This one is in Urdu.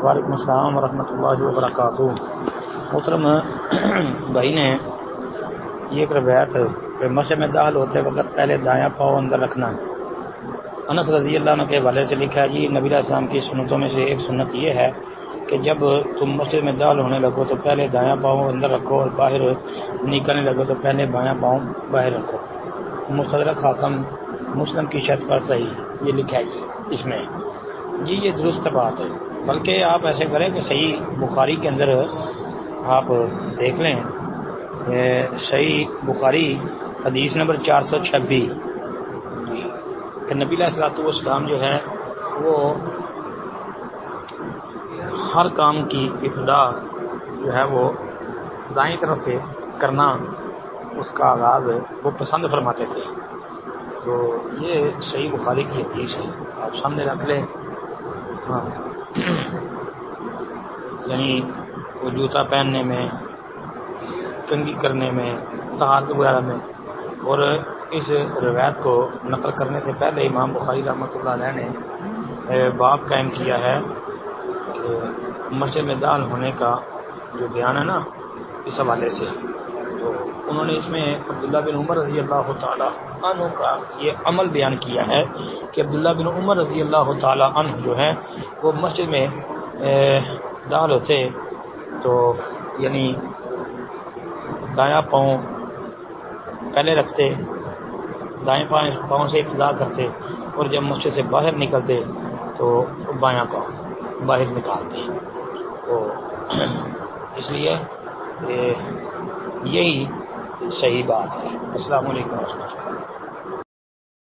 وعلیکم السلام ورحمۃ اللہ وبرکاتہ۔ محترم بھائی نے یہ ایک روایت کہ مسجد میں داخل ہوتے وقت پہلے دایاں پاؤں اندر رکھنا ہے۔ انس رضی اللہ عنہ کے حوالے سے لکھا ہے جی نبی علیہ السلام کی سنتوں میں سے ایک سنت یہ ہے کہ جب تم مسجد میں داخل ہونے لگو تو پہلے دایاں پاؤں اندر رکھو اور باہر نکلنے لگو تو پہلے بایاں پاؤں باہر رکھو۔ مستدرک حاکم مسلم کی شرط پر صحیح یہ لکھا ہے جی اس میں جی یہ درست بات ہے، بلکہ آپ ایسے کریں کہ صحیح بخاری کے اندر آپ دیکھ لیں، صحیح بخاری حدیث نمبر 426 کہ نبی علیہ الصلوۃ والسلام جو ہے وہ ہر کام کی ابتدا جو ہے وہ دائیں طرف سے کرنا اس کا آغاز وہ پسند فرماتے تھے۔ تو یہ صحیح بخاری کی حدیث ہے، آپ سامنے رکھ لیں۔ ہاں یعنی وہ جوتا پہننے میں، کنگھی کرنے میں، طہارت وغیرہ میں، اور اس روایت کو نقل کرنے سے پہلے امام بخاری رحمۃ اللہ علیہ نے باب قائم کیا ہے کہ مسجد میں داخل ہونے کا جو بیان ہے نا اس حوالے سے، تو انہوں نے اس میں عبداللہ بن عمر رضی اللہ تعالی عنہ کا یہ عمل بیان کیا ہے کہ عبداللہ بن عمر رضی اللہ تعالی عنہ جو ہیں وہ مسجد میں داخل ہوتے تو یعنی دایاں پاؤں پہلے رکھتے، دائیں پاؤں سے ابتدا کرتے، اور جب مسجد سے باہر نکلتے تو بایاں پاؤں باہر نکالتے۔ تو اس لیے یہی صحیح بات ہے۔ السلام علیکم ورحمۃ اللہ۔